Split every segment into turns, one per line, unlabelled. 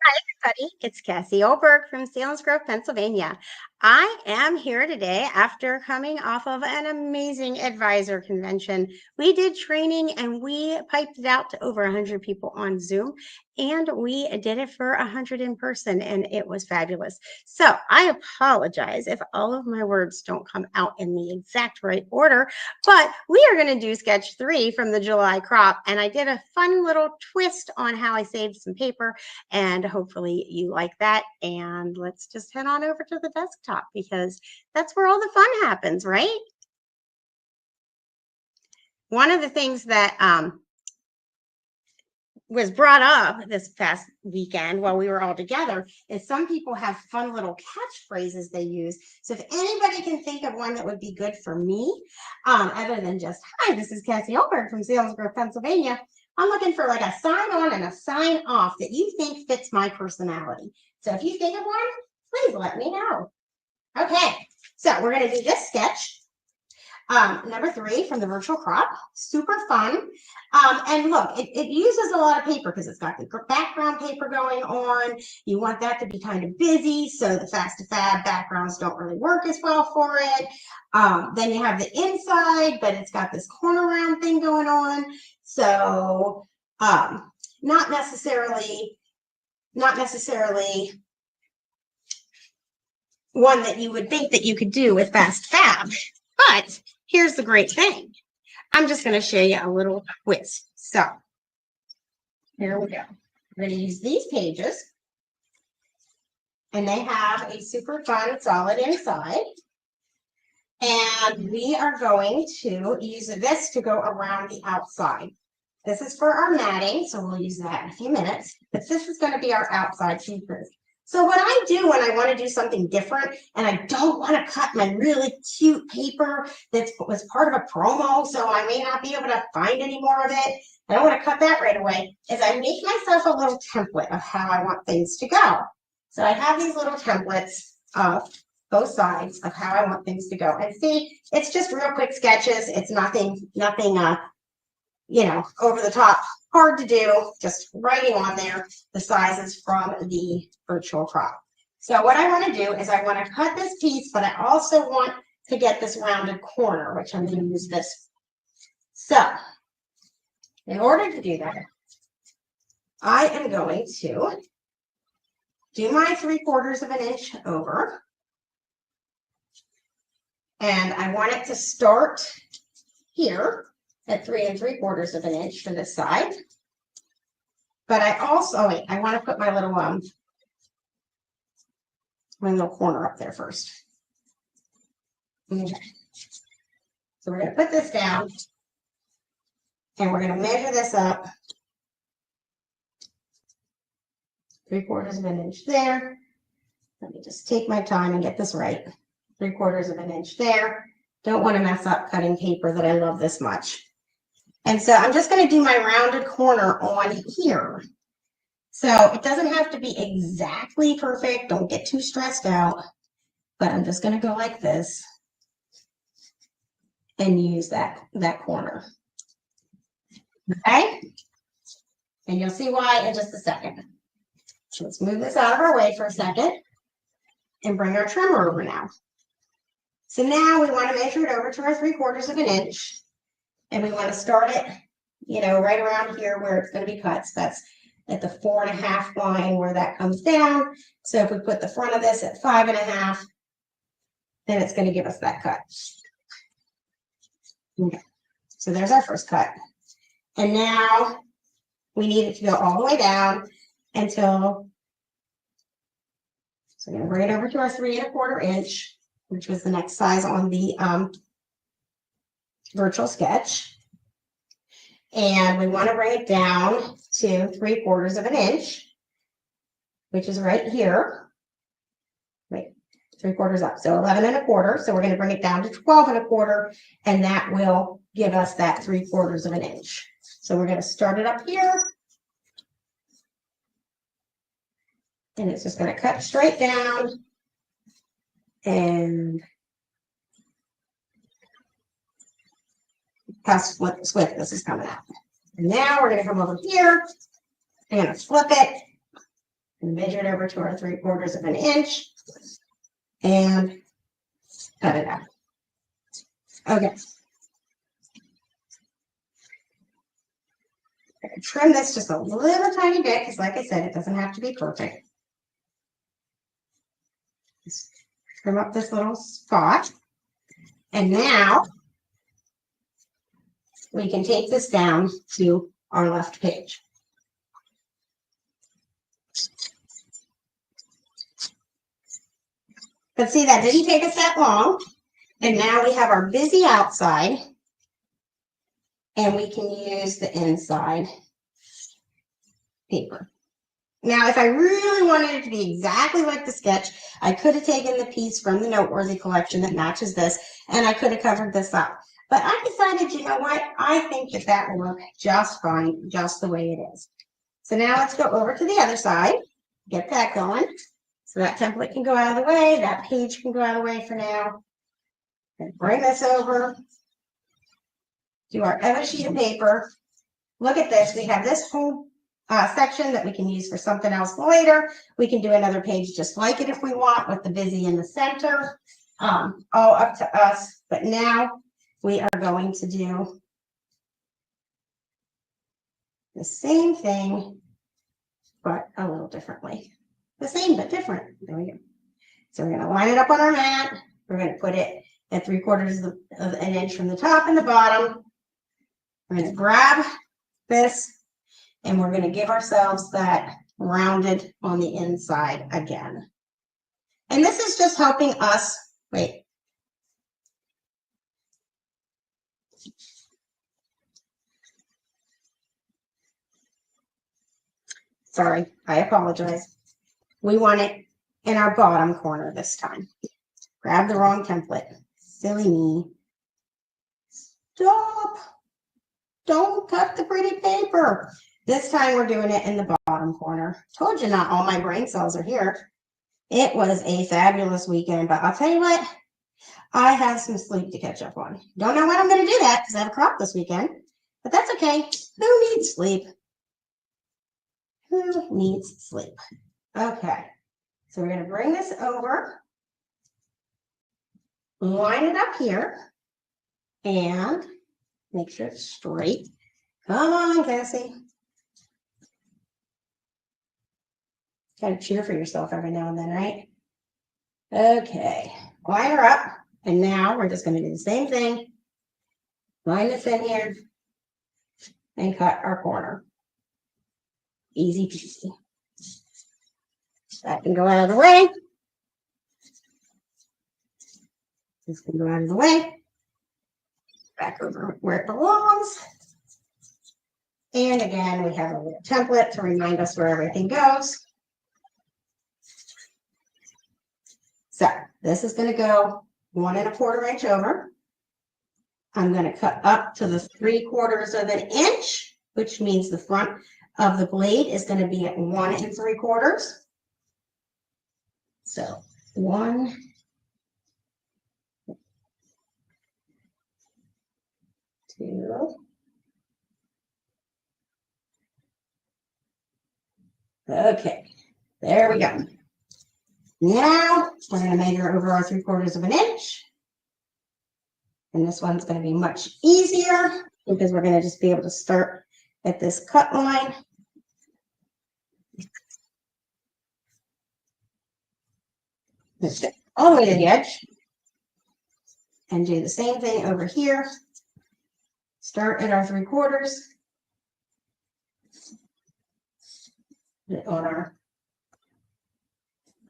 Hi, everybody. It's Cassie Oelberg from Selinsgrove, Pennsylvania. I am here today after coming off of an amazing advisor convention. We did training and we piped it out to over 100 people on Zoom, and we did it for 100 in person, and it was fabulous. So I apologize if all of my words don't come out in the exact right order, but we are going to do sketch 3 from the July crop, and I did a fun little twist on how I saved some paper, and hopefully you like that. And let's just head on over to the desktop because that's where all the fun happens, right? One of the things that was brought up this past weekend while we were all together is some people have fun little catchphrases they use. So if anybody can think of one that would be good for me, other than just, hi, this is Cassie Oelberg from Selinsgrove, Pennsylvania. I'm looking for like a sign on and a sign off that you think fits my personality. So if you think of one, please let me know. Okay, so we're going to do this sketch. Number 3 from the virtual crop, super fun. And look, it uses a lot of paper because it's got the background paper going on. You want that to be kind of busy, so the fast to fab backgrounds don't really work as well for it. Then you have the inside, but it's got this corner round thing going on. So not necessarily one that you would think that you could do with fast fab. But here's the great thing. I'm just going to show you a little twist. So here we go. We're going to use these pages, and they have a super fun solid inside. And we are going to use this to go around the outside. This is for our matting, so we'll use that in a few minutes. But this is going to be our outside paper. So what I do when I want to do something different and I don't want to cut my really cute paper that was part of a promo, so I may not be able to find any more of it, I don't want to cut that right away, is I make myself a little template of how I want things to go. So I have these little templates of both sides of how I want things to go. And see, it's just real quick sketches. It's nothing over the top, hard to do, just writing on there the sizes from the virtual crop. So what I want to do is I want to cut this piece, but I also want to get this rounded corner, which I'm going to use this. So in order to do that, I am going to do my 3/4 of an inch over. And I want it to start here at 3 3/4 of an inch for this side. But I also, I want to put my little corner up there first. Okay. So we're going to put this down, and we're going to measure this up 3/4 of an inch there. Let me just take my time and get this right. 3/4 of an inch there. Don't want to mess up cutting paper that I love this much. And so I'm just going to do my rounded corner on here. So it doesn't have to be exactly perfect. Don't get too stressed out. But I'm just going to go like this and use that corner. Okay? And you'll see why in just a second. So let's move this out of our way for a second and bring our trimmer over now. So now we want to measure it over to our 3/4 of an inch. And we want to start it, right around here where it's going to be cut. So that's at the 4.5 line where that comes down. So if we put the front of this at 5.5, then it's going to give us that cut. Okay. So there's our first cut. And now we need it to go all the way down until, so we're going to bring it over to our 3 1/4 inch, which was the next size on the virtual sketch. And we want to bring it down to 3/4 of an inch, which is right here. Wait, 3/4 up. So 11 1/4. So we're going to bring it down to 12 1/4, and that will give us that 3/4 of an inch. So we're going to start it up here. And it's just going to cut straight down. And how swift this is coming out. And now we're going to come over here. I'm going to flip it and measure it over to our 3/4 of an inch and cut it out. Okay. Trim this just a little tiny bit because, like I said, it doesn't have to be perfect. Just trim up this little spot. And now we can take this down to our left page. But see, that didn't take us that long. And now we have our busy outside. And we can use the inside paper. Now, if I really wanted it to be exactly like the sketch, I could have taken the piece from the Noteworthy collection that matches this, and I could have covered this up. But I decided, you know what? I think that that will work just fine, just the way it is. So now let's go over to the other side, get that going. So that template can go out of the way, that page can go out of the way for now. And bring this over. Do our other sheet of paper. Look at this. We have this whole section that we can use for something else later. We can do another page just like it if we want, with the busy in the center. All up to us. But now we are going to do the same thing, but a little differently. The same, but different. There we go. So we're going to line it up on our mat. We're going to put it at 3/4 of an inch from the top and the bottom. We're going to grab this and we're going to give ourselves that rounded on the inside again. And this is just helping us, wait. Sorry, I apologize. We want it in our bottom corner this time. Grab the wrong template. Silly me. Stop. Don't cut the pretty paper. This time we're doing it in the bottom corner. Told you not all my brain cells are here. It was a fabulous weekend, but I'll tell you what, I have some sleep to catch up on. Don't know when I'm going to do that because I have a crop this weekend, but that's okay. Who needs sleep? Who needs sleep? Okay, so we're going to bring this over, line it up here, and make sure it's straight. Come on, Cassie. Gotta cheer for yourself every now and then, right? Okay, line her up. And now we're just going to do the same thing. Line this in here and cut our corner. Easy peasy. That can go out of the way. This can go out of the way. Back over where it belongs. And again, we have a little template to remind us where everything goes. So this is going to go 1 1/4 inch over. I'm going to cut up to the 3/4 of an inch, which means the front of the blade is going to be at 1 3/4. So 1, 2. Okay, there we go. Now we're going to measure over our 3/4 of an inch. And this one's going to be much easier because we're going to just be able to start at this cut line. All the way to the edge. And do the same thing over here. Start at our 3/4. On our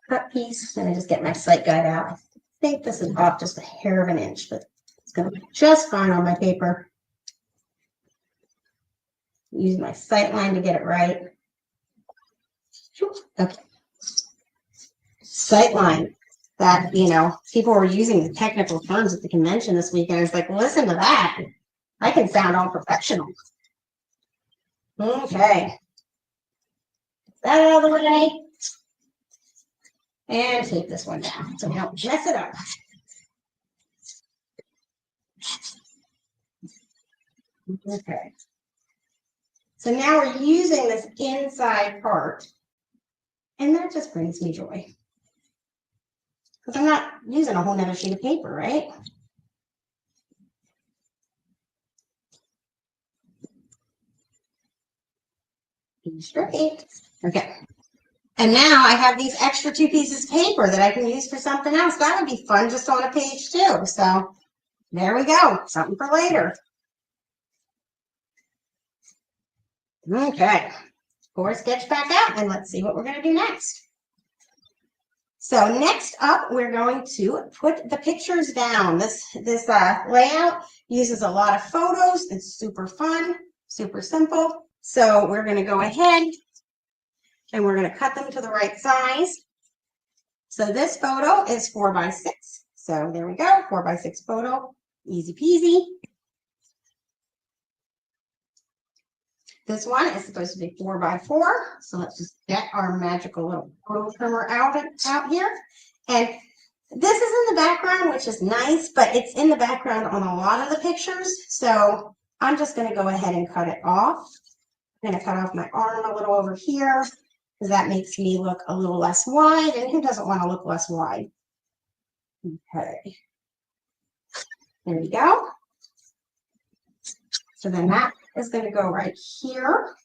cut piece. And I just get my sight guide out. I think this is off just a hair of an inch, but it's going to be just fine on my paper. Use my sight line to get it right. Okay. Sight line. That, you know, people were using the technical terms at the convention this weekend. I was like, listen to that. I can sound all professional. Okay. That out of the way. And take this one down so we don't mess it up. Okay. So now we're using this inside part And that just brings me joy. Because I'm not using a whole nother sheet of paper, right? Straight. Okay. And now I have these extra 2 pieces of paper that I can use for something else. That would be fun just on a page too. So there we go. Something for later. Okay. Pour a sketch back out and let's see what we're going to do next. So next up, we're going to put the pictures down. This layout uses a lot of photos. It's super fun, super simple. So we're going to go ahead and we're going to cut them to the right size. So this photo is 4 by 6. So there we go, 4 by 6 photo, easy peasy. This one is supposed to be 4 by 4. So let's just get our magical little photo trimmer out here. And this is in the background, which is nice, but it's in the background on a lot of the pictures. So I'm just going to go ahead and cut it off. I'm going to cut off my arm a little over here because that makes me look a little less wide. And who doesn't want to look less wide? Okay. There we go. So then that is going to go right here.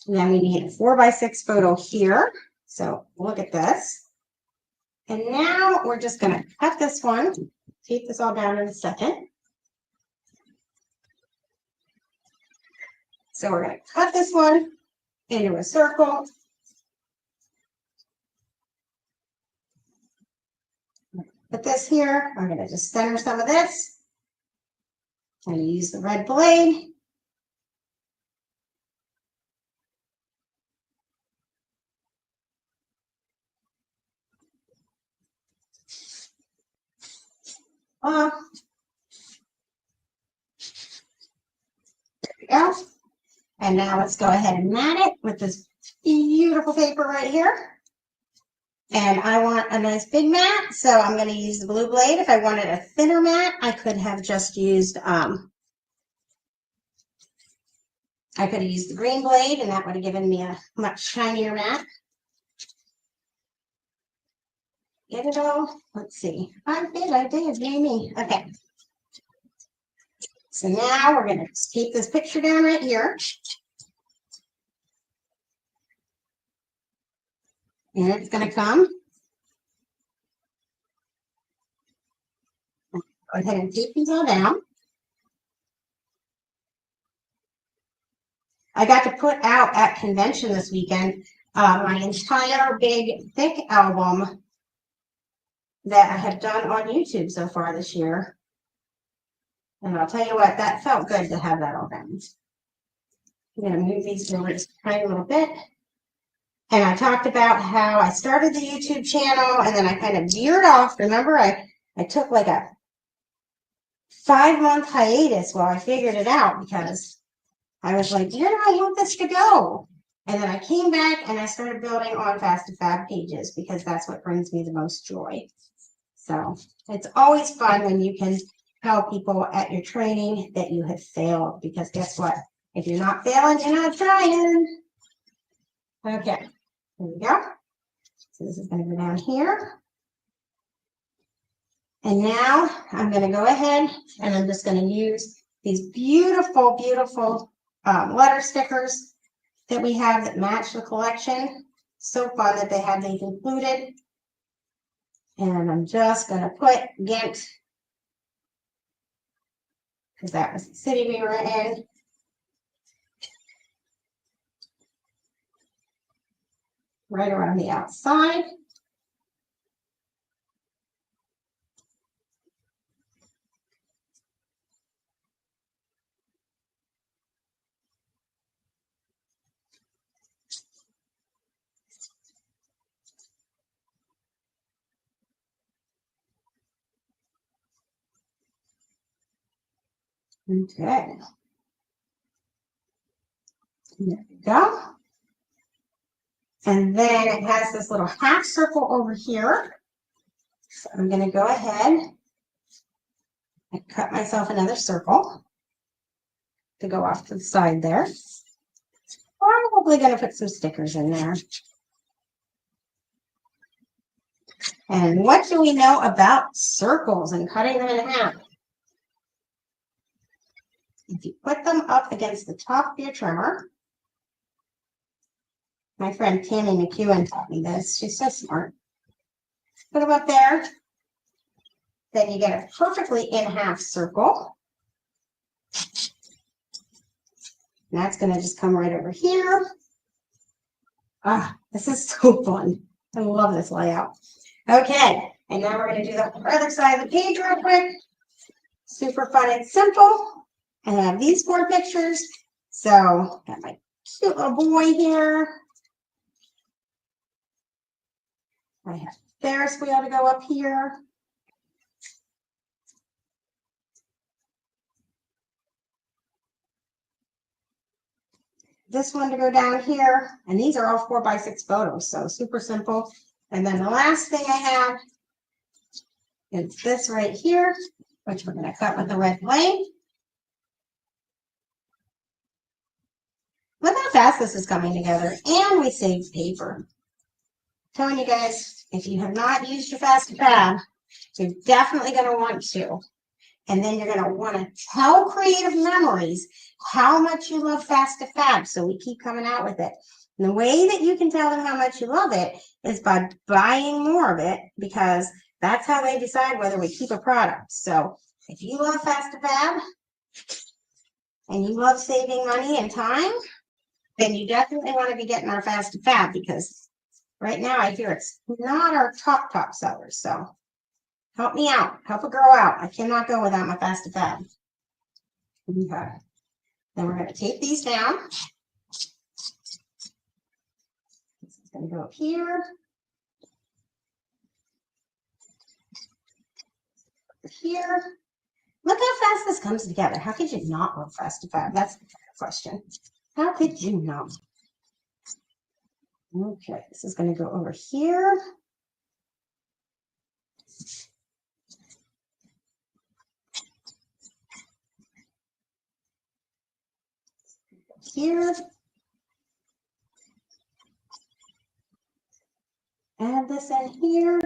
And then we need a 4 by 6 photo here. So look at this. And now we're just going to cut this one. Take this all down in a second. So we're going to cut this one into a circle. Put this here. I'm going to just center some of this. I'm going to use the red blade. There we go. And now let's go ahead and mat it with this beautiful paper right here. And I want a nice big mat, so I'm going to use the blue blade. If I wanted a thinner mat, I could have just used, I could have used the green blade, and that would have given me a much shinier mat. Get it all? Let's see. I did, Jamie. Okay. So now we're going to keep this picture down right here. And it's going to come. Go ahead and tape these all down. I got to put out at convention this weekend my entire big thick album that I have done on YouTube so far this year. And I'll tell you what, that felt good to have that all done. I'm going to move these forward just a tiny little bit. And I talked about how I started the YouTube channel and then I kind of veered off. Remember, I took like a 5-month hiatus while I figured it out because I was like, where do I want this to go? And then I came back and I started building on Fast to Fab pages because that's what brings me the most joy. So it's always fun when you can tell people at your training that you have failed because guess what? If you're not failing, you're not trying. Okay. There we go. So this is going to go down here. And now I'm going to go ahead and I'm just going to use these beautiful, beautiful letter stickers that we have that match the collection. So fun that they have these included. And I'm just going to put Ghent, because that was the city we were in. Right around the outside. Okay. There we go. And then it has this little half circle over here. So I'm going to go ahead and cut myself another circle to go off to the side there. probably going to put some stickers in there. And what do we know about circles and cutting them in half? If you put them up against the top of your trimmer, my friend Tammy McEwen taught me this. She's so smart. Put them up there. Then you get a perfectly in half circle. And that's going to just come right over here. Ah, this is so fun. I love this layout. Okay, and now we're going to do the other side of the page real quick. Super fun and simple. I have these 4 pictures. So, got my cute little boy here. I have Ferris wheel to go up here. This one to go down here, and these are all 4x6 photos, so super simple. And then the last thing I have is this right here, which we're going to cut with the red blade. Look how fast this is coming together, and we saved paper. I'm telling you guys, if you have not used your Fast to Fab, you're definitely going to want to. And then you're going to want to tell Creative Memories how much you love Fast to Fab, so we keep coming out with it. And the way that you can tell them how much you love it is by buying more of it, because that's how they decide whether we keep a product. So if you love Fast to Fab and you love saving money and time, then you definitely want to be getting our Fast to Fab, because right now I hear it's not our top sellers. So help me out. Help a girl out. I cannot go without my Fast to Fab. Okay. Then we're going to tape these down. This is going to go up here. Here. Look how fast this comes together. How could you not love Fast to Fab? That's the question. How could you not? Okay, this is going to go over here. Here. Add this in here.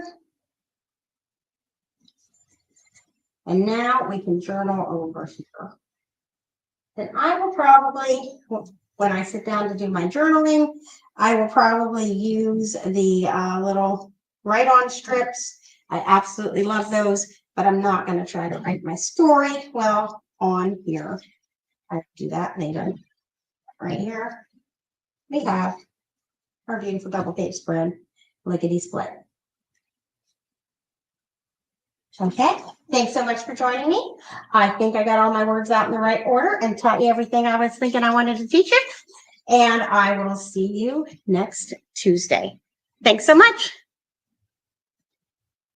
And now we can journal over here. Then I will probably, when I sit down to do my journaling, I will probably use the little write-on strips. I absolutely love those, but I'm not going to try to write my story well on here. I'll do that later. Right here, we have our beautiful double page spread, lickety split. Okay, thanks so much for joining me. I think I got all my words out in the right order and taught you everything I was thinking I wanted to teach you. And I will see you next Tuesday. Thanks so much.